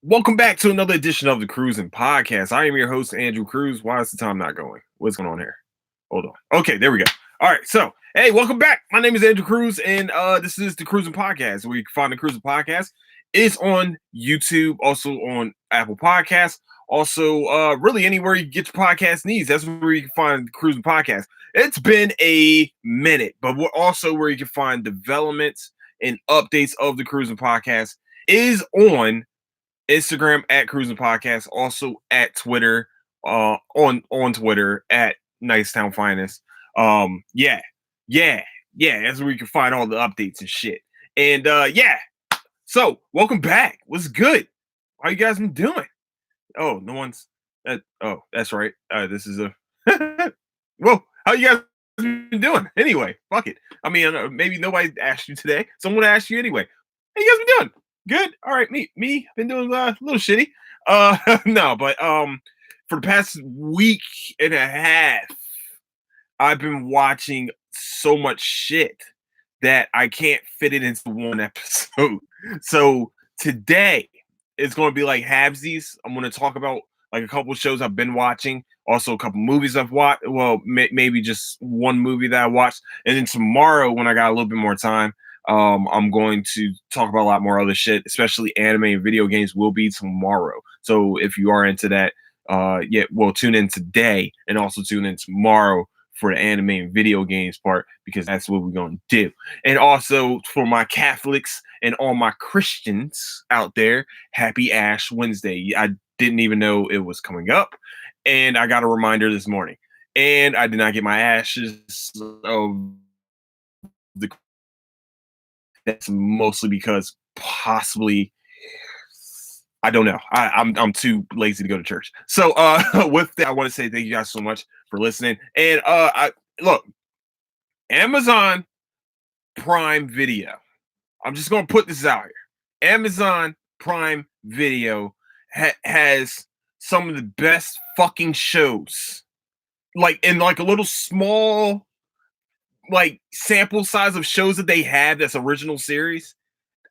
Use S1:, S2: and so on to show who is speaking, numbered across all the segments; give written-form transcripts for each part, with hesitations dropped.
S1: Welcome back to another edition of the Cruising Podcast. I am your host, Andrew Cruz. Why is the time not going? What's going on here? Hold on. Okay, there we go. All right, so hey, welcome back. My name is Andrew Cruz, and this is the Cruising Podcast. Where you can find the Cruising Podcast. It's on YouTube, also on Apple Podcasts, also really anywhere you get your podcast needs. That's where you can find the Cruising Podcast. It's been a minute, but we're also where you can find developments and updates of the Cruising Podcast is on Instagram at Cruising Podcast, also at Twitter, on Twitter at Nicetown Finest. Yeah, yeah, yeah. That's where you can find all the updates and shit. And yeah. So welcome back. What's good? How you guys been doing? Oh, no one's that. Oh, that's right. This is a well. How you guys been doing? Anyway, fuck it. I mean, maybe nobody asked you today. Someone asked you anyway. How you guys been doing? Good. All right. Me. Been doing a little shitty. No, but for the past week and a half, I've been watching so much shit that I can't fit it into one episode. So today it's going to be like halvesies. I'm going to talk about like a couple shows I've been watching, also a couple movies I've watched. Well, maybe just one movie that I watched, and then tomorrow when I got a little bit more time, I'm going to talk about a lot more other shit, especially anime and video games will be tomorrow. So if you are into that, yeah, well, tune in today and also tune in tomorrow for the anime and video games part because that's what we're going to do. And also for my Catholics and all my Christians out there, happy Ash Wednesday. I didn't even know it was coming up, and I got a reminder this morning. And I did not get my ashes of the. That's mostly because possibly I don't know. I'm too lazy to go to church. So with that, I want to say thank you guys so much for listening. And I look, Amazon Prime Video. I'm just gonna put this out here. Amazon Prime Video has some of the best fucking shows. Like in like a little small like sample size of shows that they have that's original series.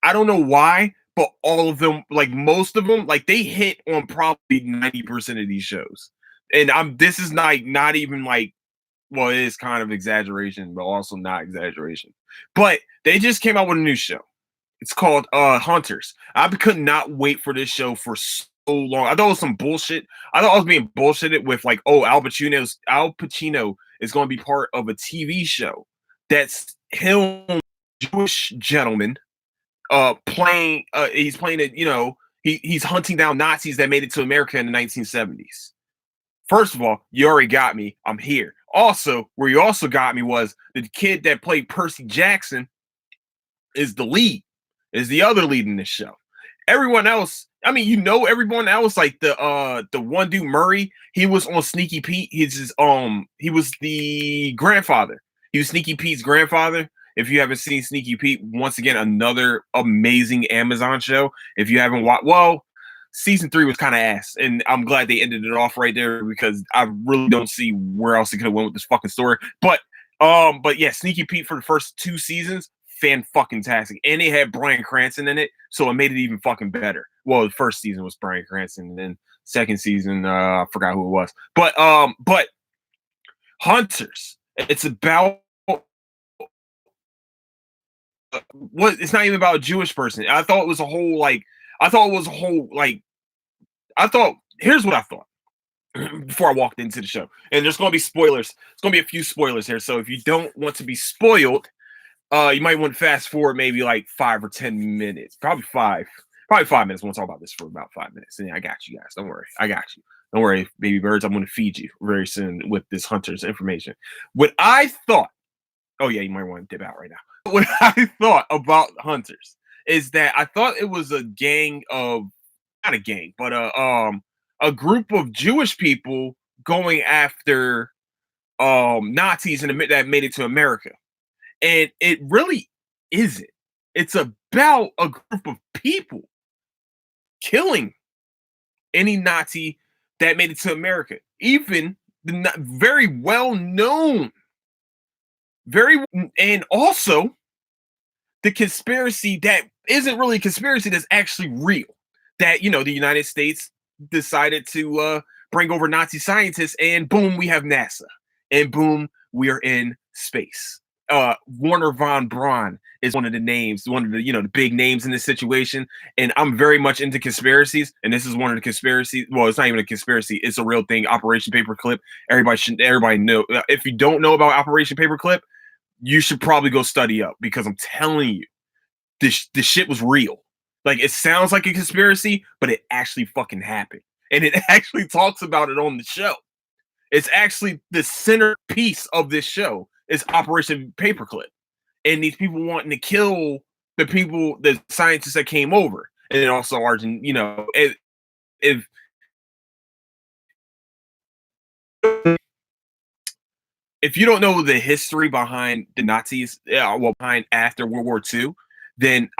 S1: I don't know why, but all of them, like most of them, like they hit on probably 90% of these shows. And this is not even like, well, it is kind of exaggeration, but also not exaggeration. But they just came out with a new show. It's called Hunters. I could not wait for this show for so long. I thought it was some bullshit. I thought I was being bullshitted with like, oh, Al Pacino is going to be part of a TV show that's him, Jewish gentleman, playing. He's playing it. You know, he's hunting down Nazis that made it to America in the 1970s. First of all, you already got me. I'm here. Also, where you also got me was the kid that played Percy Jackson is the lead, is the other lead in this show. Everyone else, I mean, you know, everyone else, like the one dude Murray, he was on Sneaky Pete. He was the grandfather. He was Sneaky Pete's grandfather. If you haven't seen Sneaky Pete, once again, another amazing Amazon show. If you haven't watched, well, season 3 was kind of ass, and I'm glad they ended it off right there because I really don't see where else they could have went with this fucking story. But yeah, Sneaky Pete for the first 2 seasons, fan fucking tastic, and they had Bryan Cranston in it, so it made it even fucking better. Well, the first season was Bryan Cranston, and then second season, I forgot who it was. But Hunters, it's about what? It's not even about a Jewish person. I thought it was a whole like. I thought it was a whole like. I thought. Here's what I thought before I walked into the show, and there's going to be spoilers. There's going to be a few spoilers here, so if you don't want to be spoiled, you might want to fast forward maybe like 5 or 10 minutes. Probably 5 minutes. We'll talk about this for about 5 minutes. And I got you guys. Don't worry. I got you. Don't worry, baby birds. I'm going to feed you very soon with this Hunter's information. What I thought, oh yeah, you might want to dip out right now. What I thought about Hunters is that I thought it was a gang of, not a gang, but a group of Jewish people going after Nazis that made it to America. And it really isn't. It's about a group of people killing any Nazi that made it to America. Even the very well known, and also the conspiracy that isn't really a conspiracy that's actually real. that, the United States decided to bring over Nazi scientists, and boom, we have NASA, and boom, we are in space. Warner von Braun is one of the names, one of the the big names in this situation. And I'm very much into conspiracies, and this is one of the conspiracies. Well, it's not even a conspiracy; it's a real thing. Operation Paperclip. Everybody know. If you don't know about Operation Paperclip, you should probably go study up, because I'm telling you, this shit was real. Like, it sounds like a conspiracy, but it actually fucking happened, and it actually talks about it on the show. It's actually the centerpiece of this show is Operation Paperclip, and these people wanting to kill the scientists that came over, and then also Argent. If if you don't know the history behind the Nazis, behind after World War II, then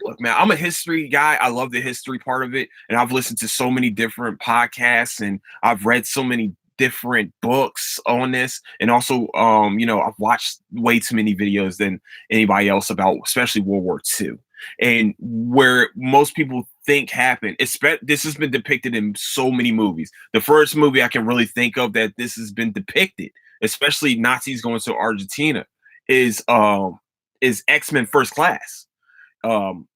S1: look, man, I'm a history guy. I love the history part of it, and I've listened to so many different podcasts, and I've read so many different books on this, and also, I've watched way too many videos than anybody else about, especially World War II, and where most people think happened. This has been depicted in so many movies. The first movie I can really think of that this has been depicted, especially Nazis going to Argentina, is X-Men First Class. Um,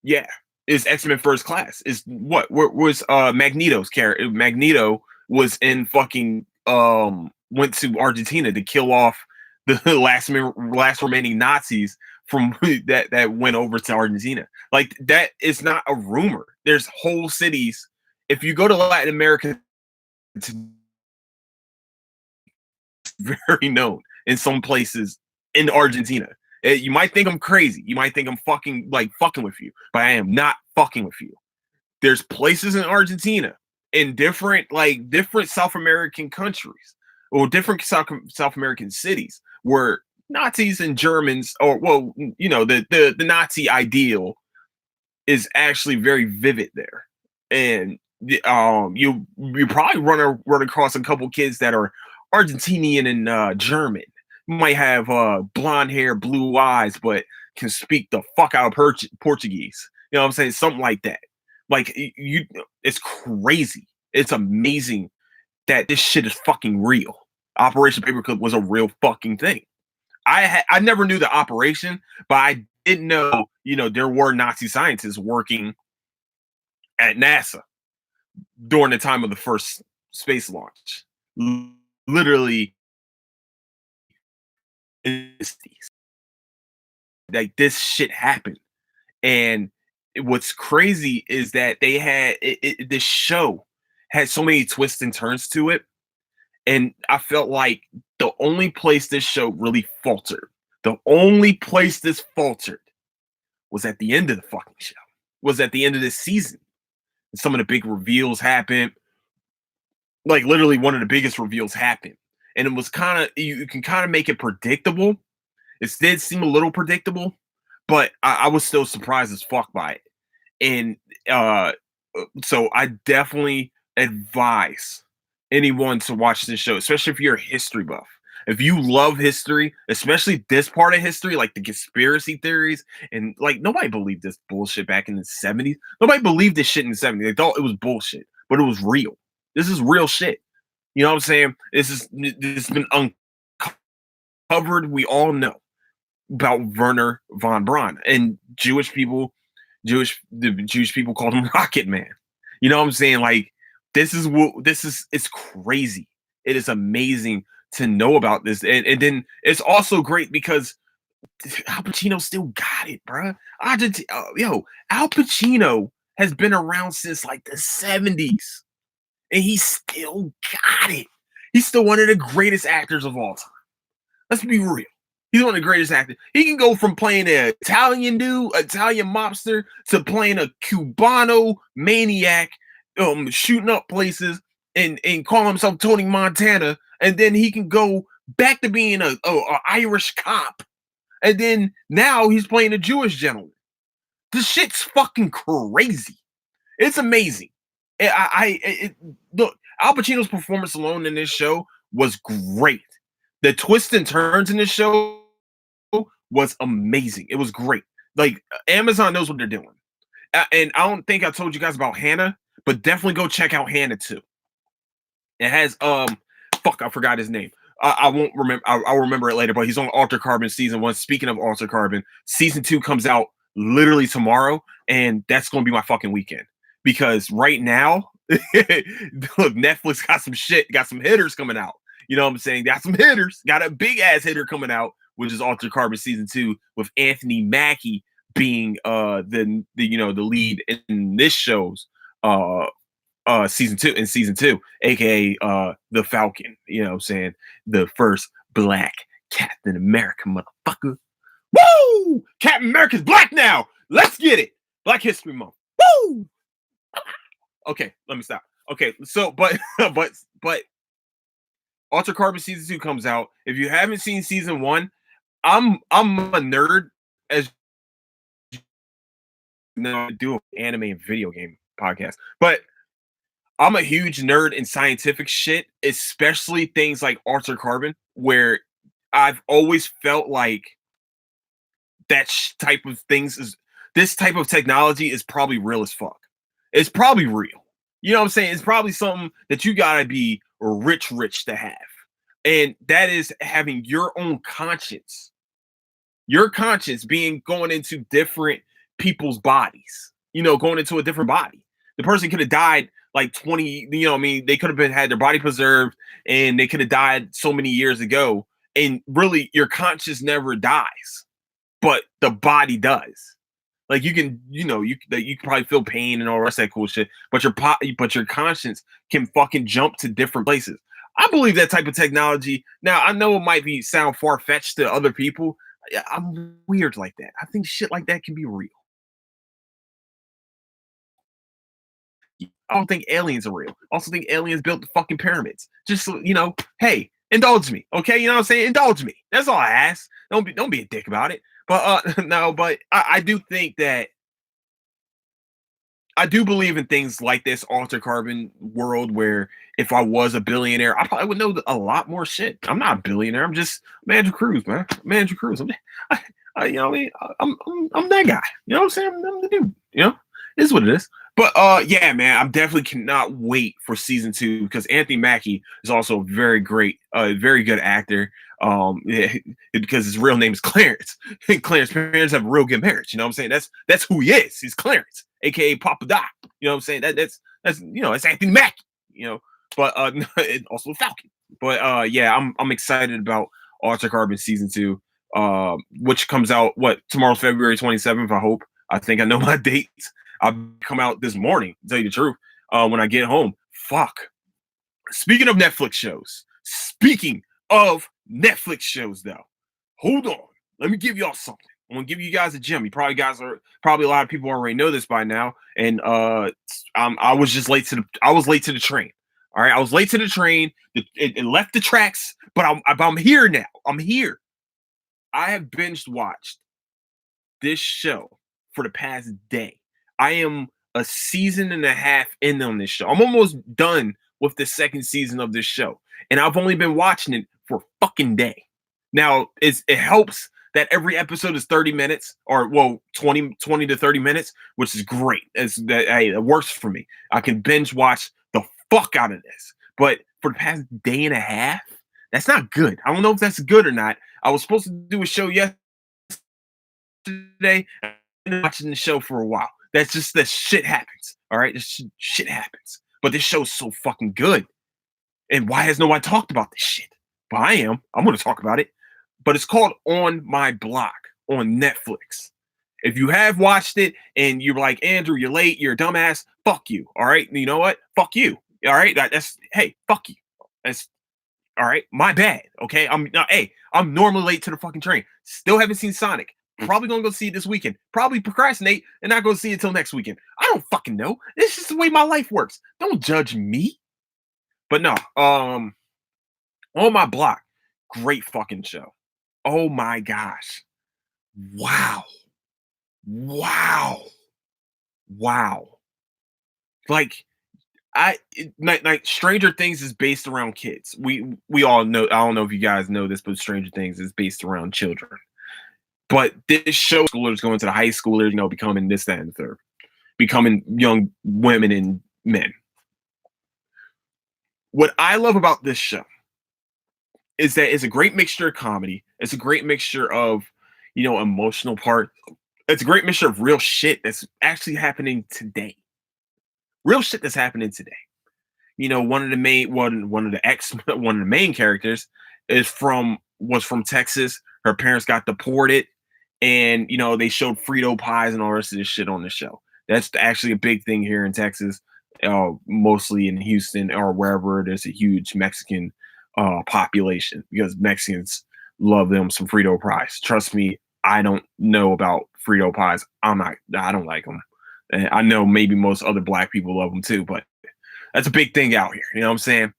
S1: yeah, is X-Men First Class. Is where was Magneto's character? Magneto was in fucking went to Argentina to kill off the last remaining Nazis from that went over to Argentina. Like, that is not a rumor. There's whole cities. If you go to Latin America, it's very known in some places in Argentina. You might think I'm crazy. You might think I'm fucking with you, but I am not fucking with you. There's places in Argentina, in different South American countries, or different South American cities, where Nazis and Germans, or the Nazi ideal is actually very vivid there. And you probably run across a couple kids that are Argentinian and German. Might have blonde hair, blue eyes, but can speak the fuck out of Portuguese. You know what I'm saying? Something like that. Like, it's crazy. It's amazing that this shit is fucking real. Operation Paperclip was a real fucking thing. I never knew the operation, but I didn't know, there were Nazi scientists working at NASA during the time of the first space launch. Literally, like, this shit happened. And what's crazy is that they had this show had so many twists and turns to it, and I felt like the only place this show really faltered, the only place this faltered, was at the end of the fucking show, was at the end of this season. Some of the big reveals happened. Like, literally, one of the biggest reveals happened, and it was kind of, you can kind of make it predictable. It did seem a little predictable, but I was still surprised as fuck by it. And so I definitely advise anyone to watch this show, especially if you're a history buff. If you love history, especially this part of history, like the conspiracy theories, and like, nobody believed this bullshit back in the 70s. Nobody believed this shit in the 70s. They thought it was bullshit, but it was real. This is real shit. You know what I'm saying? This has been uncovered. We all know about Werner von Braun, and the Jewish people called him Rocket Man. You know what I'm saying? Like, it's crazy. It is amazing to know about this. And then it's also great because Al Pacino still got it, bro. Al Pacino has been around since like the 70s, and he still got it. He's still one of the greatest actors of all time. Let's be real. He's one of the greatest actors. He can go from playing an Italian mobster, to playing a Cubano maniac, shooting up places, and calling himself Tony Montana. And then he can go back to being a Irish cop. And then now he's playing a Jewish gentleman. This shit's fucking crazy. It's amazing. Look, Al Pacino's performance alone in this show was great. The twists and turns in this show was amazing. It was great. Like, Amazon knows what they're doing. and I don't think I told you guys about Hannah, but definitely go check out Hannah too. It has fuck, I forgot his name. I won't remember. I'll remember it later. But he's on Altered Carbon season 1. Speaking of Altered Carbon, season 2 comes out literally tomorrow, and that's going to be my fucking weekend because right now, look, Netflix got some shit, got some hitters coming out. You know what I'm saying? Got some hitters, got a big ass hitter coming out, which is Altered Carbon season 2 with Anthony Mackie being the lead in this show's season 2, aka the Falcon, you know what I'm saying? The first black Captain America, motherfucker. Woo! Captain America's black now. Let's get it. Black History Month. Woo! Okay, let me stop. Okay, so but Altered Carbon season 2 comes out. If you haven't seen season 1, I'm a nerd as I do an anime and video game podcast, but I'm a huge nerd in scientific shit, especially things like Altered Carbon, where I've always felt like that type of things is this type of technology is probably real as fuck. It's probably real. You know what I'm saying? It's probably something that you gotta be rich to have. And that is having your own conscience. Your conscience being going into different people's bodies, going into a different body. The person could have died like 20, they could have had their body preserved and they could have died so many years ago. And really, your conscience never dies, but the body does. Like you can probably feel pain and all the rest of that cool shit, but your conscience can fucking jump to different places. I believe that type of technology. Now, I know it might sound far-fetched to other people. I'm weird like that. I think shit like that can be real. I don't think aliens are real. I also think aliens built the fucking pyramids. Just so, hey, indulge me, okay? You know what I'm saying? Indulge me. That's all I ask. Don't be a dick about it. But no, but I do think that I do believe in things like this Altered Carbon world where if I was a billionaire, I probably would know a lot more shit. I'm not a billionaire. I'm Andrew Cruz, man. I'm Andrew Cruz. I'm that guy. You know what I'm saying? I'm the dude. It is what it is. But yeah, man, I definitely cannot wait for season 2 because Anthony Mackie is also a very good actor. Yeah, because his real name is Clarence. And Clarence's parents have a real good marriage. You know what I'm saying? That's who he is. He's Clarence, aka Papa Doc. You know what I'm saying? That's it's Anthony Mackie. But also Falcon. But yeah, I'm excited about Altered Carbon season 2, which comes out tomorrow, February 27th. I think I know my dates. I'll come out this morning, to tell you the truth, when I get home. Fuck. Speaking of Netflix shows, though, hold on. Let me give y'all something. I'm gonna give you guys a gem. Probably a lot of people already know this by now. And I was late to the train. All right, I was late to the train. It left the tracks, but I'm here now. I'm here. I have binge watched this show for the past day. I am a season and a half in on this show. I'm almost done with the second season of this show, and I've only been watching it for a fucking day. Now, it helps that every episode is 30 minutes, or 20 to 30 minutes, which is great. It works for me. I can binge watch the fuck out of this. But for the past day and a half, that's not good. I don't know if that's good or not. I was supposed to do a show yesterday. I've been watching the show for a while. That's just that shit happens. All right, this shit happens. But this show's so fucking good. And why has nobody talked about this shit? But I am. I'm going to talk about it. But it's called On My Block on Netflix. If you have watched it and you're like, Andrew, you're late, you're a dumbass, fuck you. All right. You know what? Fuck you. All right. Hey, fuck you. That's all right. My bad. Okay. I'm normally late to the fucking train. Still haven't seen Sonic. Probably gonna go see it this weekend. Probably procrastinate and not go see it till next weekend. I don't fucking know. It's just the way my life works. Don't judge me. But no, On My Block, great fucking show. Oh my gosh. Wow. Like Stranger Things is based around kids. We all know. I don't know if you guys know this, but Stranger Things is based around children. But this show, schoolers going to the high schoolers, becoming this, that, and the third. becoming young women and men. What I love about this show is that it's a great mixture of comedy. It's a great mixture of, emotional part. It's a great mixture of real shit that's actually happening today. Real shit that's happening today. One of the main characters was from Texas. Her parents got deported, and they showed Frito pies and all the rest of this shit on the show. That's actually a big thing here in Texas, mostly in Houston or wherever there's a huge Mexican population, because Mexicans love them some Frito pies. Trust me, I don't know about Frito pies. I don't like them. And I know maybe most other black people love them too, but that's a big thing out here. You know what I'm saying?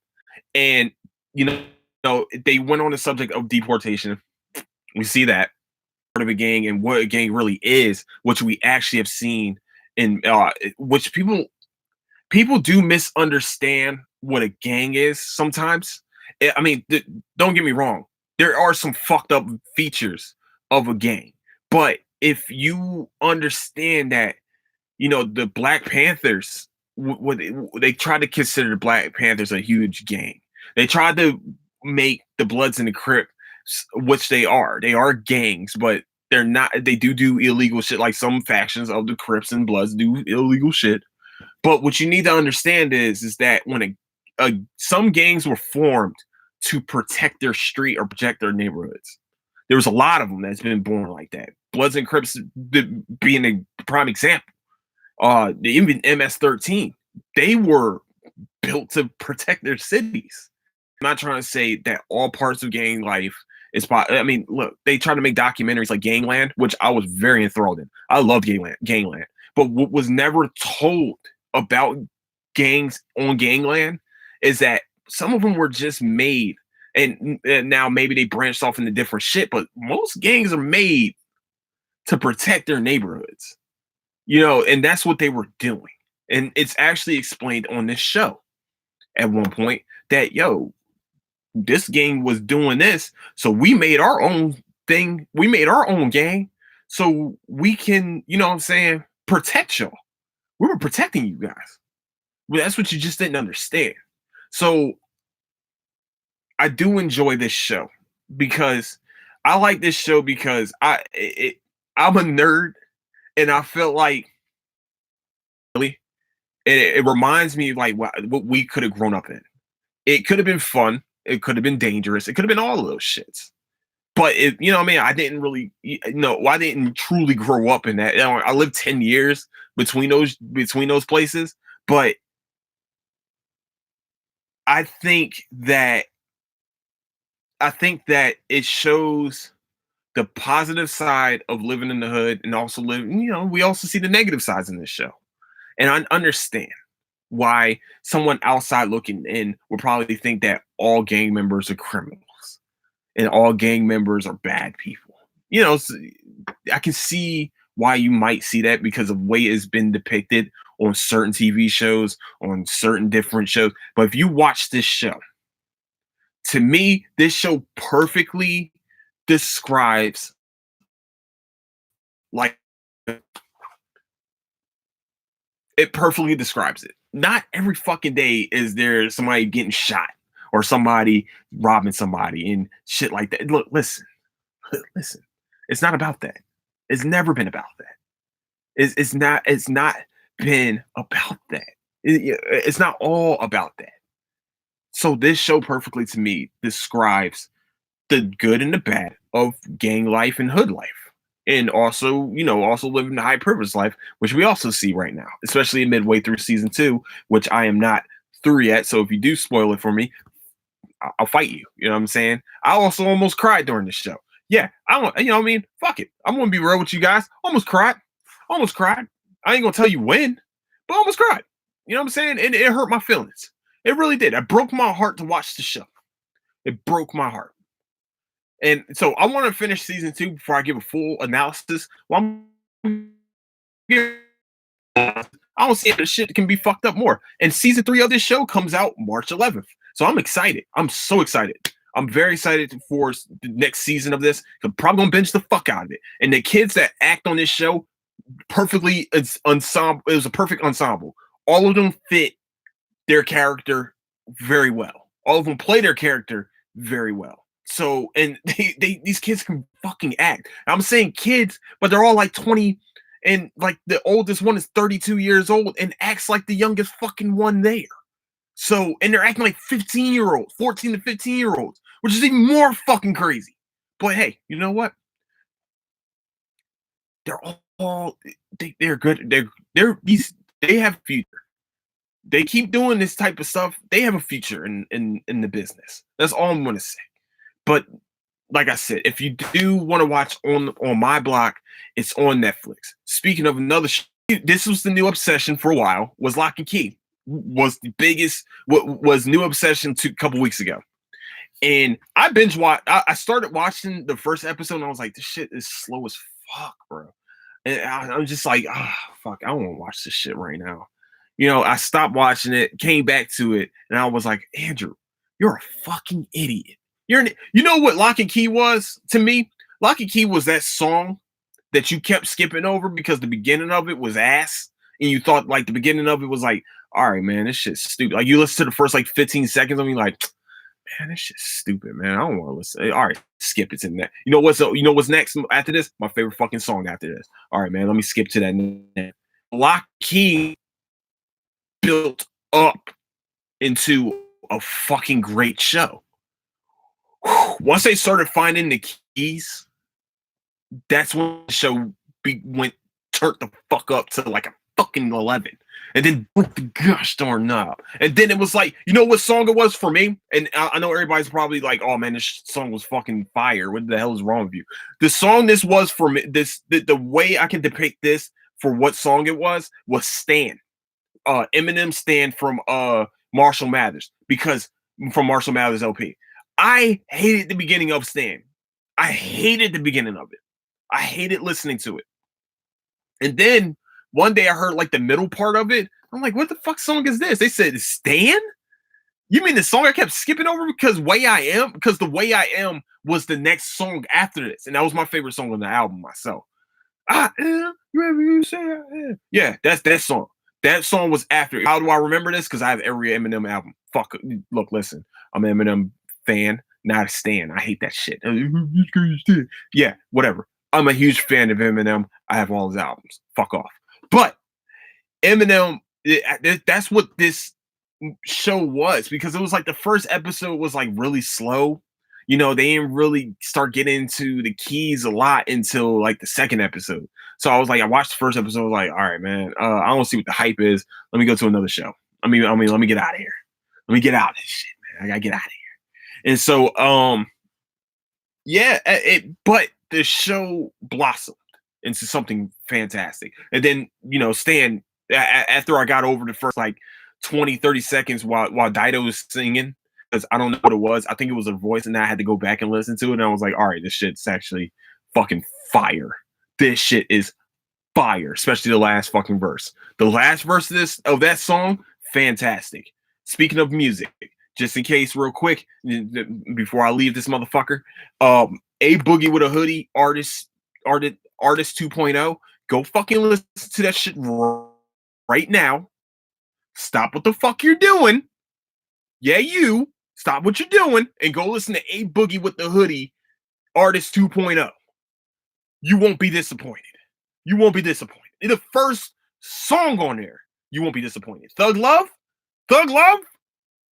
S1: And they went on the subject of deportation. We see that part of a gang and what a gang really is, which we actually have seen in which people do misunderstand what a gang is sometimes. I mean, don't get me wrong. There are some fucked up features of a gang, but if you understand that, the Black Panthers, they tried to consider the Black Panthers a huge gang. They tried to make the Bloods and the Crips, which they are. They are gangs, but they're not. They do illegal shit. Like some factions of the Crips and Bloods do illegal shit. But what you need to understand is that when some gangs were formed to protect their street or protect their neighborhoods. There was a lot of them that's been born like that. Bloods and Crips being a prime example. Even MS-13, they were built to protect their cities. I'm not trying to say that all parts of gang life is. I mean, look, they try to make documentaries like Gangland, which I was very enthralled in. I love Gangland. But what was never told about gangs on Gangland is that some of them were just made, and now maybe they branched off into different shit, but most gangs are made to protect their neighborhoods. And that's what they were doing. And it's actually explained on this show at one point that, this gang was doing this, so we made our own thing. We made our own gang so we can, protect y'all. We were protecting you guys. But that's what you just didn't understand. So I do enjoy this show because I like this show because I'm a nerd, and I felt like really it reminds me of like what we could have grown up in. It could have been fun. It could have been dangerous. It could have been all of those shits. But I didn't really, I didn't truly grow up in that. I lived 10 years between those places, but I think that it shows the positive side of living in the hood, and also we also see the negative sides in this show. And I understand why someone outside looking in would probably think that all gang members are criminals and all gang members are bad people. I can see why you might see that because of the way it's been depicted on certain TV shows, on certain different shows. But if you watch this show, to me, this show perfectly describes it perfectly describes it. Not every fucking day is there somebody getting shot or somebody robbing somebody and shit like that. Look, listen. It's not about that. It's never been about that. It's not been about that. It's not all about that. So this show perfectly to me describes the good and the bad of gang life and hood life. And also, also living the high privilege life, which we also see right now, especially midway through season 2, which I am not through yet. So if you do spoil it for me, I'll fight you. You know what I'm saying? I also almost cried during the show. Yeah, I don't, fuck it. I'm gonna be real with you guys. Almost cried. I ain't gonna tell you when, but I almost cried. You know what I'm saying? And it hurt my feelings. It really did. It broke my heart to watch the show. It broke my heart. And so I want to finish season 2 before I give a full analysis. Well, I don't see if the shit can be fucked up more. And season 3 of this show comes out March 11th. So I'm excited. I'm so excited. I'm very excited for the next season of this. I'm probably gonna binge the fuck out of it. And the kids that act on this show, perfectly, it's ensemble. It was a perfect ensemble. All of them fit their character very well. All of them play their character very well. So, and they these kids can fucking act. I'm saying kids, but they're all like 20, and like the oldest one is 32 years old and acts like the youngest fucking one there. So, and they're acting like 15-year-olds, 14 to 15-year-olds, which is even more fucking crazy. But hey, you know what? They're all they're good. They're these they have future. They keep doing this type of stuff. They have a future in the business. That's all I'm gonna say. But like I said, if you do want to watch on my block, it's on Netflix. Speaking of another, this was the new obsession for a while. Was Lock and Key was the biggest. What was new obsession a couple weeks ago, and I binge watched. I started watching the first episode, and I was like, this shit is slow as fuck, bro. And I'm just like, fuck, I don't want to watch this shit right now. You know, I stopped watching it, came back to it, and I was like, Andrew, you're a fucking idiot. You know what Lock and Key was to me? Lock and Key was that song that you kept skipping over because the beginning of it was ass, and you thought like the beginning of it was like, all right, man, this shit's stupid. Like you listen to the first like 15 seconds of me, like, man, this shit's stupid, man. I don't want to listen. All right, skip it to that. You know what's next after this? My favorite fucking song after this. All right, man, let me skip to that. Lock Key built up into a fucking great show. Once they started finding the keys, that's when the show went turned the fuck up to like a fucking 11. And then broke the gosh darn knob. And then it was like, you know what song it was for me? And I know everybody's probably like, oh man, this song was fucking fire. What the hell is wrong with you? The song this was for me, the way I can depict this for what song it was Stan. Eminem Stan from Marshall Mathers. Because from Marshall Mathers LP. I hated the beginning of Stan. I hated the beginning of it. I hated listening to it. And then one day I heard like the middle part of it. I'm like, what the fuck song is this? They said, Stan? You mean the song I kept skipping over because Way I Am? Because The Way I Am was the next song after this. And that was my favorite song on the album myself. I am whoever you say I am. Yeah, that's that song. That song was after. How do I remember this? Because I have every Eminem album. Fuck. Look, listen. I'm an Eminem fan, not a stan. I hate that shit. Yeah, whatever. I'm a huge fan of Eminem. I have all his albums. Fuck off. But Eminem, that's what this show was, because it was like the first episode was like really slow. You know, they didn't really start getting into the keys a lot until like the second episode. So I was like, I watched the first episode, like, all right, man, I don't see what the hype is. Let me go to another show. I mean, let me get out of here. Let me get out of this shit, man. I gotta get out of here. And so, yeah, but the show blossomed into something fantastic. And then, you know, Stan, after I got over the first like 20, 30 seconds while Dido was singing, because I don't know what it was. I think it was a voice, and I had to go back and listen to it. And I was like, all right, this shit's actually fucking fire. This shit is fire, especially the last fucking verse. The last verse of that song, fantastic. Speaking of music, just in case, real quick, before I leave this motherfucker, A Boogie with a Hoodie, artist 2.0. Go fucking listen to that shit right now. Stop what the fuck you're doing. Yeah, you stop what you're doing and go listen to A Boogie with the Hoodie, artist 2.0. You won't be disappointed. You won't be disappointed. The first song on there, you won't be disappointed. Thug Love.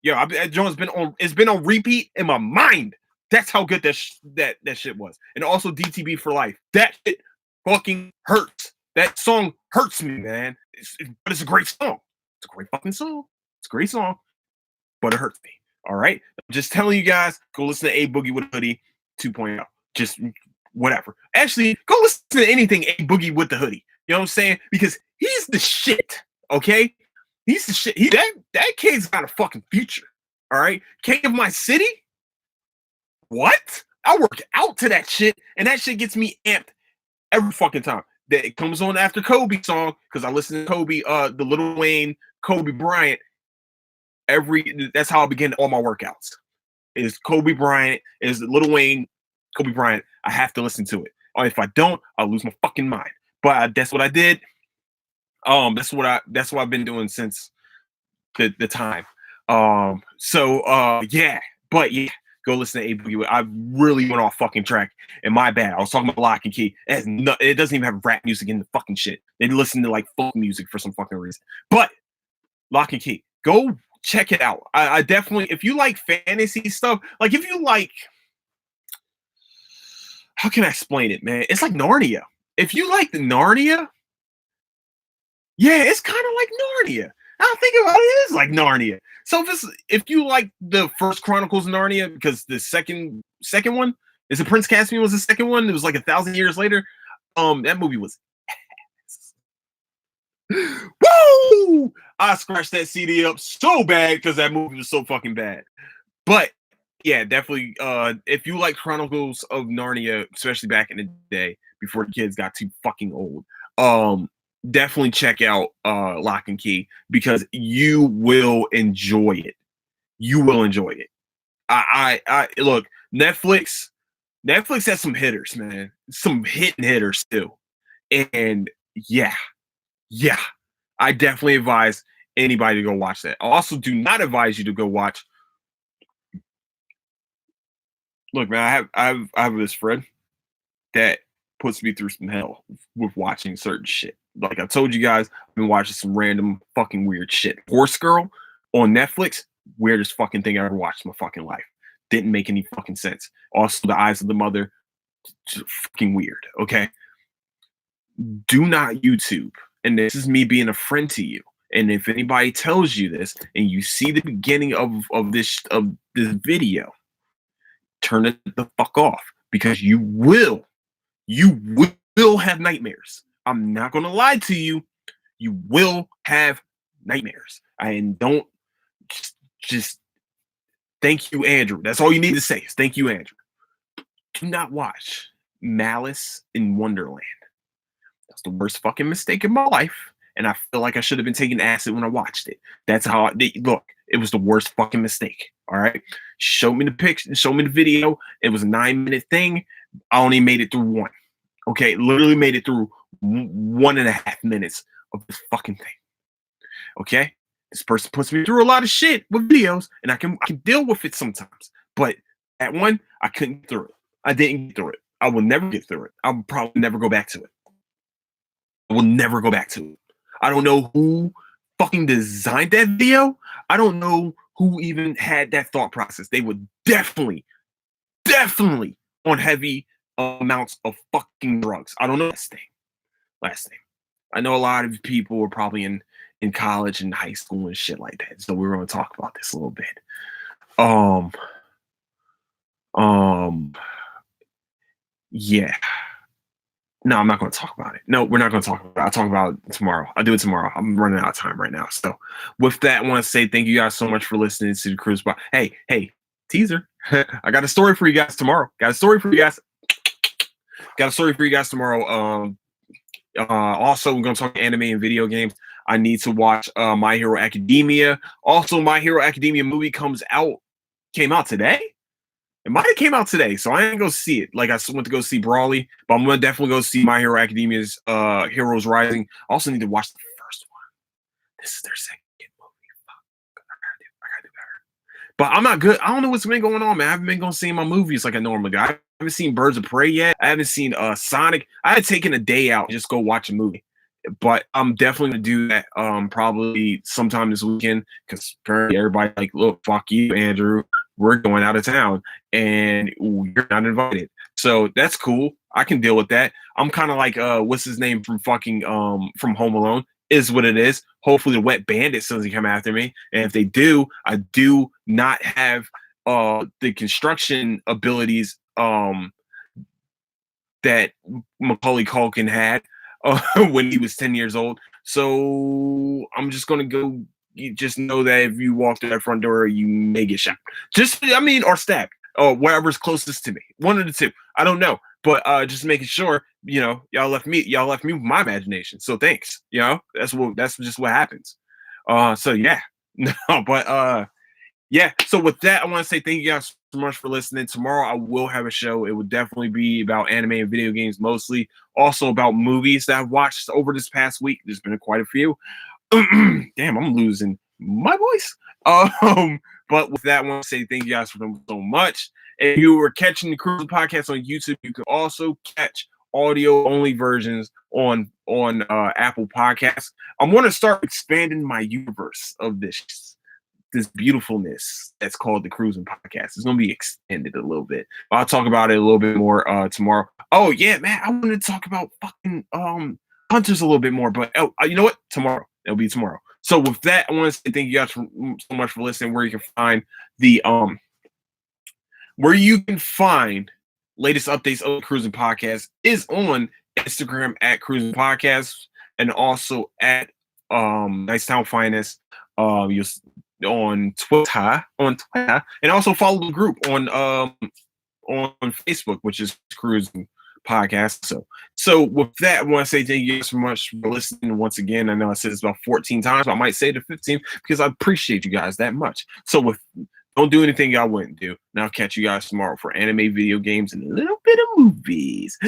S1: Yeah, that joint's been on repeat in my mind. That's how good that shit was. And also DTB for Life. That shit fucking hurts. That song hurts me, man. But it's a great song. It's a great fucking song. It's a great song, but it hurts me. All right? I'm just telling you guys, go listen to A Boogie with a Hoodie 2.0. Just whatever. Actually, go listen to anything A Boogie with the Hoodie. You know what I'm saying? Because he's the shit, okay? He's the shit. That kid's got a fucking future. All right? King of My City? What? I work out to that shit, and that shit gets me amped every fucking time. That it comes on after Kobe song, because I listen to Kobe, the Lil Wayne, Kobe Bryant. That's how I begin all my workouts. Is Kobe Bryant, is Lil Wayne, Kobe Bryant. I have to listen to it. Or if I don't, I'll lose my fucking mind. But that's what I did. That's what I've been doing since the time. Yeah, but yeah, go listen to A Boogie. I really went off fucking track, and my bad. I was talking about Lock and Key. It doesn't even have rap music in the fucking shit. They listen to like folk music for some fucking reason. But Lock and Key, go check it out. I definitely, if you like fantasy stuff, like if you like, how can I explain it, man? It's like Narnia. If you like the Narnia, yeah, it's kind of like Narnia. I think about it, it is like Narnia. So if you like the first Chronicles of Narnia, because the second one is it Prince Caspian was the second one. It was like 1,000 years later. That movie was woo! I scratched that CD up so bad because that movie was so fucking bad. But yeah, definitely. If you like Chronicles of Narnia, especially back in the day before the kids got too fucking old, definitely check out Lock and Key because you will enjoy it. You will enjoy it. I look, Netflix has some hitters, man. Some hitters too. And yeah, I definitely advise anybody to go watch that. I also do not advise you to go watch. Look, man, I have this friend that puts me through some hell with watching certain shit. Like I told you guys, I've been watching some random fucking weird shit. Horse Girl on Netflix, weirdest fucking thing I ever watched in my fucking life. Didn't make any fucking sense. Also, The Eyes of the Mother, fucking weird. Okay, do not YouTube. And this is me being a friend to you. And if anybody tells you this, and you see the beginning of this video, turn it the fuck off because you will have nightmares. I'm not gonna lie to you. You will have nightmares. And don't just thank you, Andrew. That's all you need to say is thank you, Andrew. Do not watch Malice in Wonderland. That's the worst fucking mistake in my life. And I feel like I should have been taking acid when I watched it. That's how look. It was the worst fucking mistake. All right. Show me the picture. Show me the video. It was a 9-minute thing. I only made it through one. Okay. Literally made it through 1.5 minutes of this fucking thing. Okay. This person puts me through a lot of shit with videos, and I can deal with it sometimes. But at one, I couldn't get through it. I didn't get through it. I will never get through it. I'll probably never go back to it. I will never go back to it. I don't know who fucking designed that video. I don't know who even had that thought process. They were definitely on heavy amounts of fucking drugs. I don't know last name. I know a lot of people were probably in college and high school and shit like that. So we're going to talk about this a little bit. Yeah. No, I'm not going to talk about it. No, we're not going to talk about it. I'll talk about it tomorrow. I'll do it tomorrow. I'm running out of time right now. So with that, I want to say thank you guys so much for listening to the Cruise Spot. Hey, teaser. I got a story for you guys tomorrow. Got a story for you guys tomorrow. Also, we're going to talk anime and video games. I need to watch My Hero Academia. Also, My Hero Academia movie came out today. It might have came out today, so I ain't go see it. Like I went to go see Brawly, but I'm gonna definitely go see My Hero Academia's Heroes Rising. I also need to watch the first one. This is their second movie. Fuck. I gotta do better. But I'm not good. I don't know what's been going on, man. I haven't been going to see my movies like I normally do. I haven't seen Birds of Prey yet. I haven't seen Sonic. I had taken a day out and just go watch a movie. But I'm definitely gonna do that probably sometime this weekend because apparently everybody like, look, fuck you, Andrew. We're going out of town and you're not invited. So that's cool. I can deal with that. I'm kind of like what's his name from fucking from Home Alone. Is what it is. Hopefully the Wet Bandit doesn't come after me. And if they do, I do not have the construction abilities that Macaulay Culkin had when he was 10 years old. So I'm just gonna go. You just know that if you walk through that front door, you may get shot. Or stabbed, or wherever's closest to me. One of the two. I don't know, but just making sure. Y'all left me with my imagination. So thanks. That's just what happens. So yeah, no, but yeah. So with that, I want to say thank you guys so much for listening. Tomorrow I will have a show. It will definitely be about anime and video games mostly. Also about movies that I've watched over this past week. There's been quite a few. Damn, I'm losing my voice. But with that, I want to say thank you guys for them so much. If you were catching the Cruising Podcast on YouTube, you can also catch audio only versions on Apple Podcasts. I want to start expanding my universe of this beautifulness that's called the Cruising Podcast. It's going to be extended a little bit. I'll talk about it a little bit more tomorrow. Oh yeah, man, I wanted to talk about fucking Hunters a little bit more, but you know what? Tomorrow. It'll be tomorrow. So with that, I want to say thank you guys so much for listening. Where you can find the latest updates of the Cruising Podcast is on Instagram at Cruising Podcast and also at Nicetown Finest. You'll on Twitter, and also follow the group on Facebook, which is Cruising Podcast. So with that, I want to say thank you so much for listening once again. I know I said this about 14 times, but I might say it 15 because I appreciate you guys that much. So don't do anything y'all wouldn't do. And I'll catch you guys tomorrow for anime, video games, and a little bit of movies.